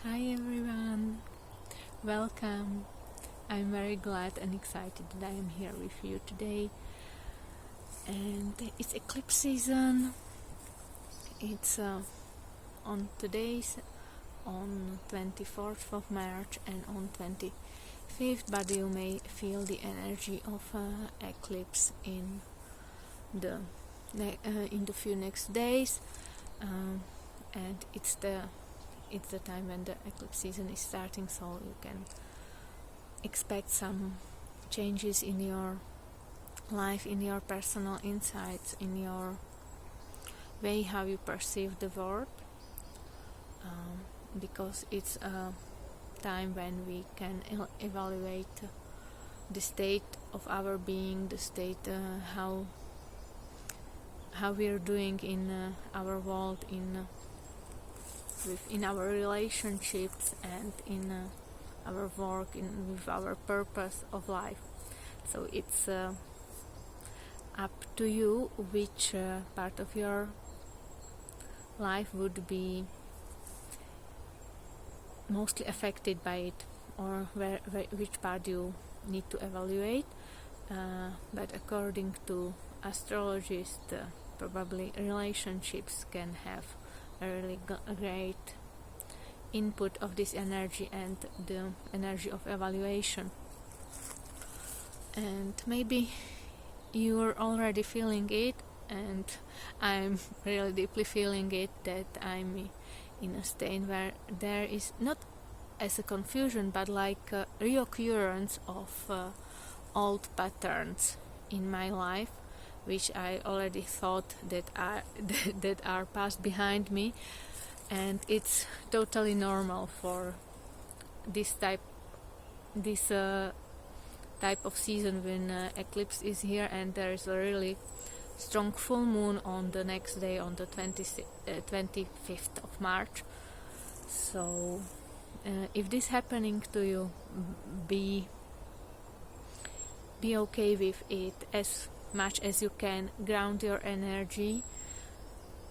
Hi everyone, welcome. I'm very glad and excited that I am here with you today. And it's eclipse season. It's on today's on 24th of March and on 25th, but you may feel the energy of eclipse in the few next days, and it's the time when the eclipse season is starting, so you can expect some changes in your life, in your personal insights, in your way how you perceive the world, because it's a time when we can evaluate the state of our being, the state how we are doing in our world, in our relationships, and in our work, with our purpose of life. So it's up to you which part of your life would be mostly affected by it, or which part you need to evaluate. But according to astrologists, probably relationships can have a really great input of this energy and the energy of evaluation. And maybe you're already feeling it, and I'm really deeply feeling it, that I'm in a state where there is not as a confusion, but like a reoccurrence of old patterns in my life, which I already thought that are passed behind me, and it's totally normal for this type of season when eclipse is here, and there is a really strong full moon on the next day, on the 25th of March. So if this happening to you, be okay with it as much as you can. Ground your energy.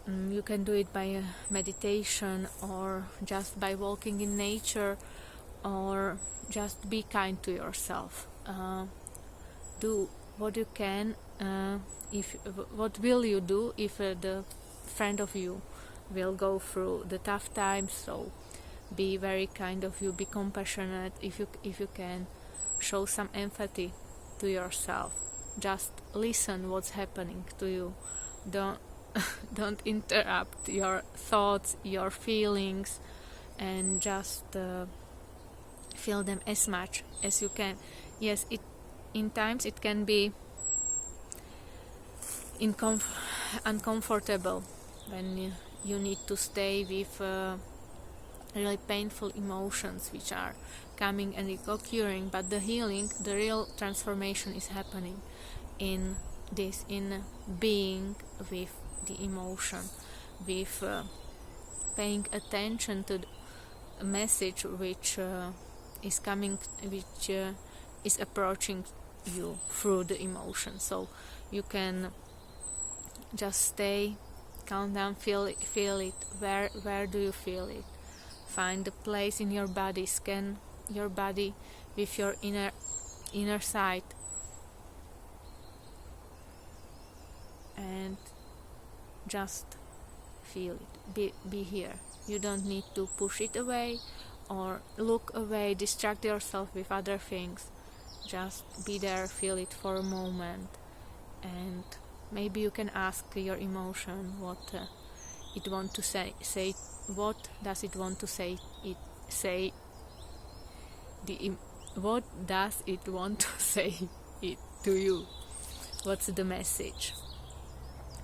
You can do it by meditation, or just by walking in nature, or just be kind to yourself. Do what you can. What will you do if the friend of you will go through the tough times? So be very kind of you. Be compassionate. If you can, show some empathy to yourself. Just listen what's happening to you. Don't interrupt your thoughts, your feelings, and just feel them as much as you can. Yes, in times it can be uncomfortable when you need to stay with really painful emotions which are coming and occurring, but the healing, the real transformation is happening in being with the emotion, with paying attention to the message which is coming, which is approaching you through the emotion. So you can just stay, calm down, feel it. Where do you feel it? Find a place in your body. Scan your body with your inner sight, and just feel it. Be here. You don't need to push it away or look away, distract yourself with other things. Just be there, feel it for a moment, and maybe you can ask your emotion what it want to say. What does it want to say? What does it want to say it to you? What's the message?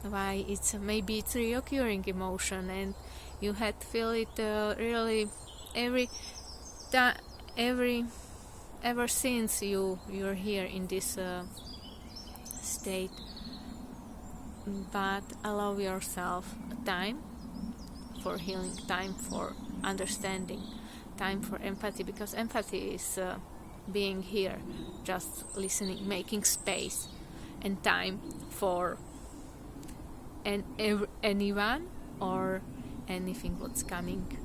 Why maybe it's a reoccurring emotion, and you had to feel it really ever since you're here in this state. But allow yourself time for healing, time for understanding, time for empathy, because empathy is being here, just listening, making space and time for anyone or anything what's coming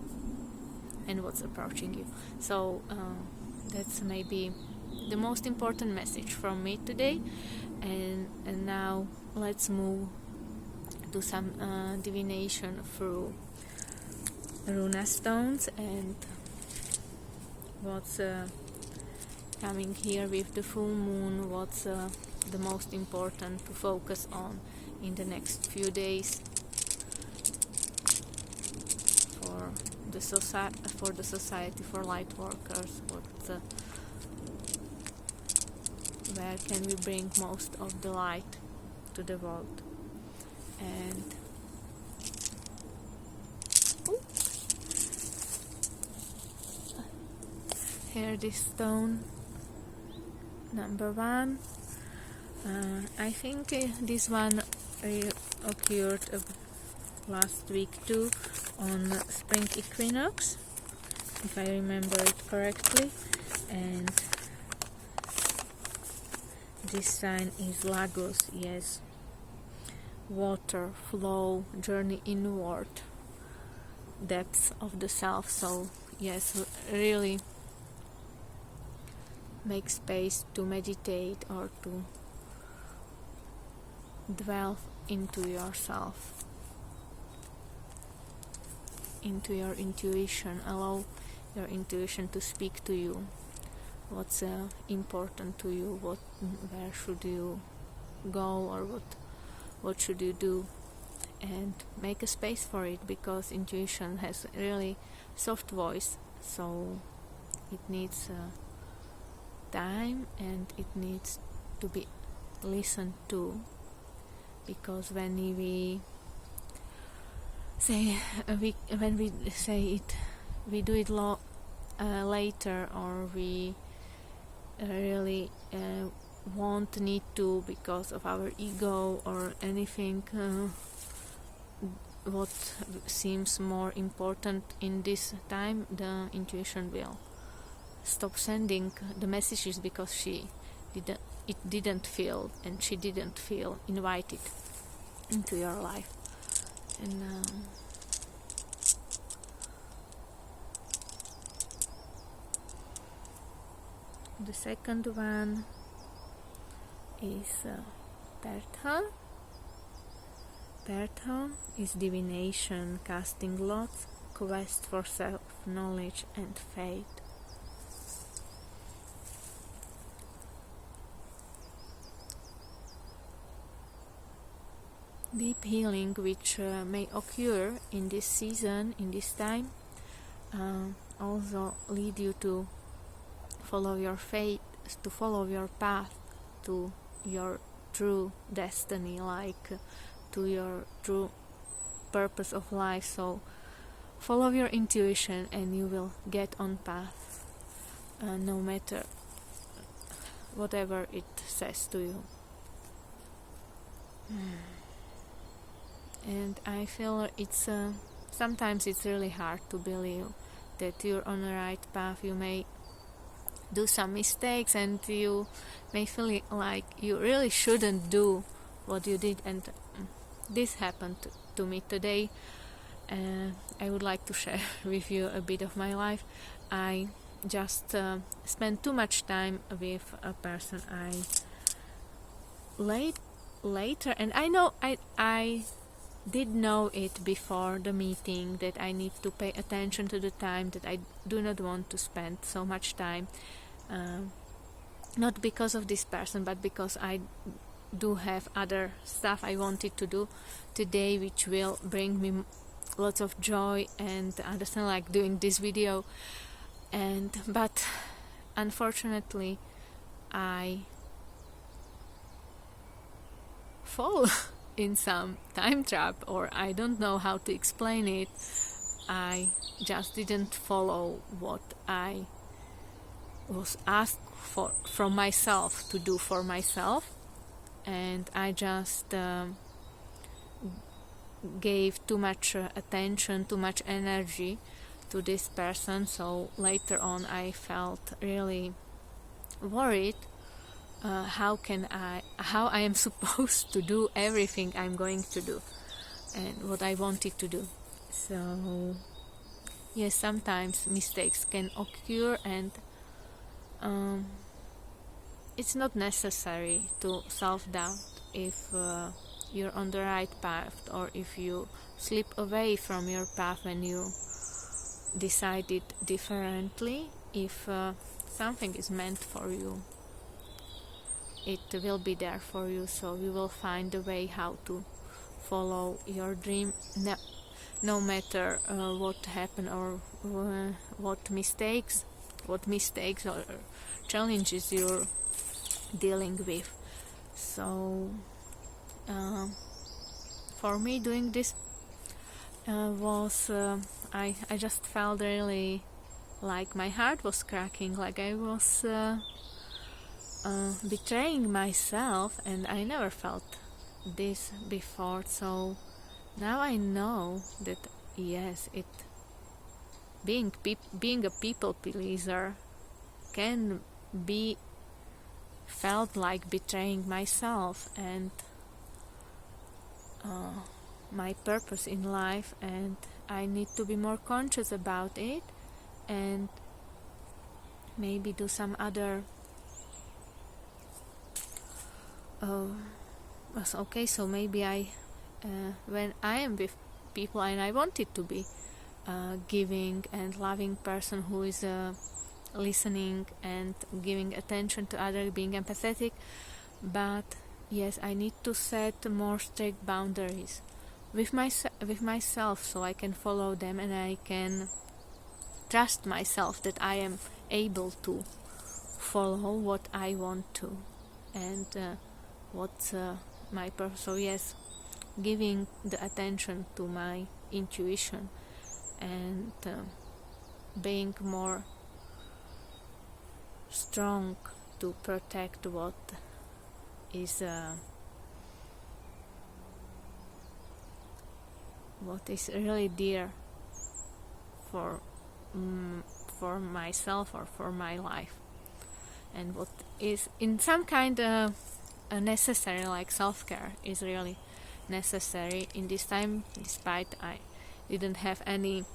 and what's approaching you. So that's maybe the most important message from me today. And now let's move to some divination through runa stones and what's coming here with the full moon, what's the most important to focus on in the next few days for the society, for light workers. Where can we bring most of the light to the world? And here this stone number 1. I think this one occurred last week too, on spring equinox, if I remember it correctly, and this sign is Lagos. Yes, water, flow, journey inward, depths of the self. So yes, really make space to meditate or to dwell into yourself, into your intuition. Allow your intuition to speak to you. What's important to you? Where should you go, or what should you do? And make a space for it, because intuition has a really soft voice, so it needs time and it needs to be listened to. Because when we say it, we do it later, or we really won't need to because of our ego or anything. What seems more important in this time, the intuition will stop sending the messages, because it didn't feel, and she didn't feel invited into your life. And the second one is Pertha. Pertha is divination, casting lots, quest for self-knowledge and faith. Deep healing which may occur in this season, in this time, also lead you to follow your faith, to follow your path to your true destiny, like to your true purpose of life. So follow your intuition and you will get on path, no matter whatever it says to you. And I feel it's sometimes it's really hard to believe that you're on the right path. You may do some mistakes and you may feel like you really shouldn't do what you did, and this happened to me today. I would like to share with you a bit of my life. I just spent too much time with a person I later, and I know I did know it before the meeting, that I need to pay attention to the time, that I do not want to spend so much time, not because of this person, but because I do have other stuff I wanted to do today, which will bring me lots of joy and understand, like doing this video. But unfortunately I fall in some time trap, or I don't know how to explain it. I just didn't follow what I was asked from myself to do for myself, and I just gave too much attention, too much energy to this person. So later on I felt really worried, how I am supposed to do everything I'm going to do and what I wanted to do. So yes, sometimes mistakes can occur, and it's not necessary to self-doubt if you're on the right path, or if you slip away from your path when you decided differently. If something is meant for you, it will be there for you, so you will find a way how to follow your dream, no matter what happened, or what mistakes or challenges you're dealing with. So for me, doing this was I just felt really like my heart was cracking, like I was betraying myself, and I never felt this before. So now I know that yes, being a people pleaser can be felt like betraying myself and my purpose in life, and I need to be more conscious about it, and maybe do some other okay, so maybe I when I am with people, and I wanted to be a giving and loving person who is listening and giving attention to others, being empathetic, but yes, I need to set more strict boundaries with myself, so I can follow them, and I can trust myself that I am able to follow what I want to, and what's my purpose. So yes, giving the attention to my intuition, and being more strong to protect what is really dear for myself or for my life, and what is in some kind necessary, like self-care is really necessary in this time, despite I didn't have any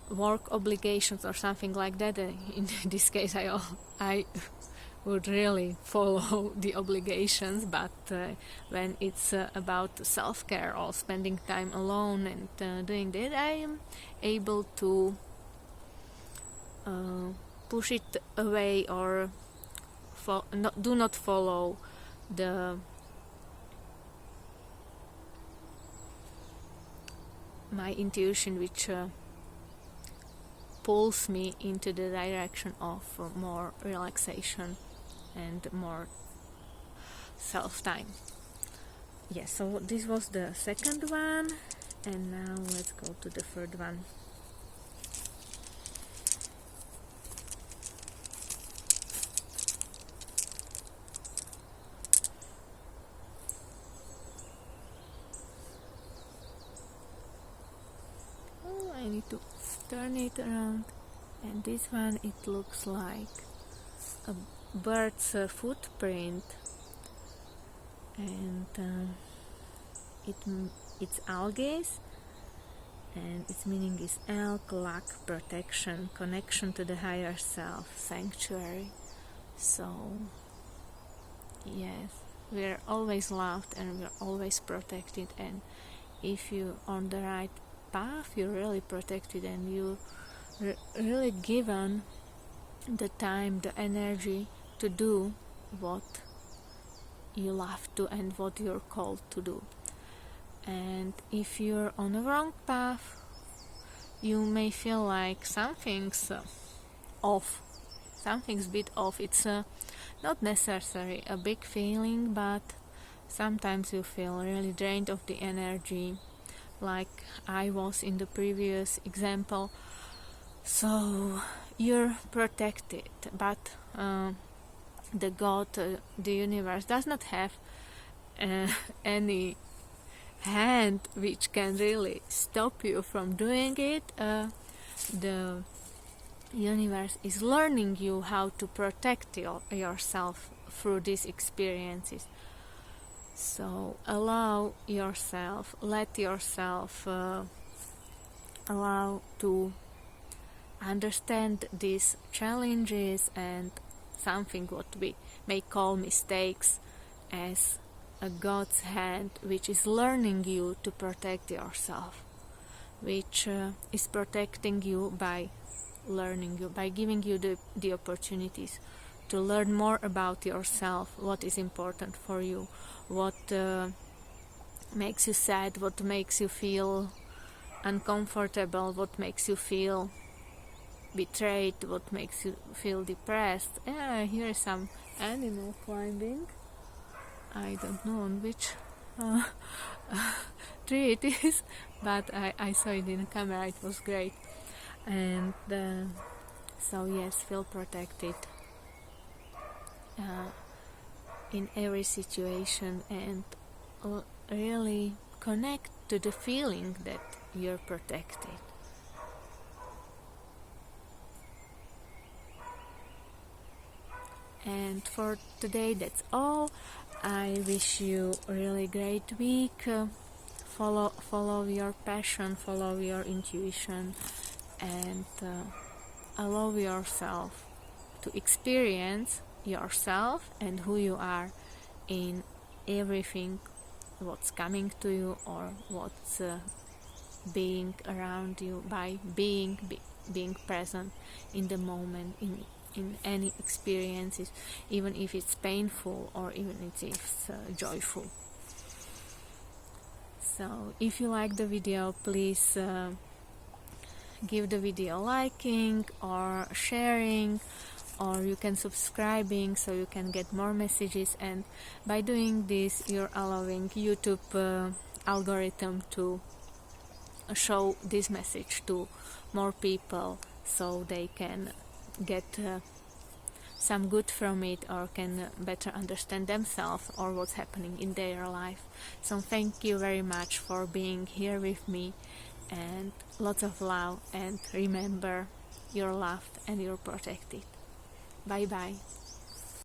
work obligations or something like that. In this case, I would really follow the obligations, but when it's about self-care or spending time alone and doing that, I am able to push it away, or do not follow my intuition, which pulls me into the direction of more relaxation and more self-time. Yes, so this was the second one, and now let's go to the third one. I need to turn it around, and this one, it looks like a bird's footprint, and it's algae, and its meaning is elk, luck, protection, connection to the higher self, sanctuary. So yes, we're always loved and we're always protected, and if you're on the right path, you're really protected, and you really given the time, the energy to do what you love to and what you're called to do. And if you're on the wrong path, you may feel like something's off, something's a bit off. It's not necessarily a big feeling, but sometimes you feel really drained of the energy, like I was in the previous example. So you're protected, but the God, the universe, does not have any hand which can really stop you from doing it. The universe is learning you how to protect yourself through these experiences. So allow yourself, let yourself allow to understand these challenges and something what we may call mistakes as a God's hand which is learning you to protect yourself, which is protecting you by learning you, by giving you the opportunities to learn more about yourself, what is important for you, what makes you sad, what makes you feel uncomfortable, what makes you feel betrayed, what makes you feel depressed. Here is some animal climbing. I don't know on which tree it is, but I saw it in the camera. It was great. And so yes, feel protected in every situation, and really connect to the feeling that you're protected. And for today, that's all. I wish you a really great week. Follow your passion, follow your intuition, and allow yourself to experience yourself and who you are in everything what's coming to you or what's being around you, by being present in the moment, in any experiences, even if it's painful or even if it's joyful. So if you like the video, please give the video liking or sharing, or you can subscribing so you can get more messages, and by doing this you're allowing YouTube algorithm to show this message to more people so they can get some good from it, or can better understand themselves or what's happening in their life. So thank you very much for being here with me, and lots of love, and remember, you're loved and you're protected. Bye bye.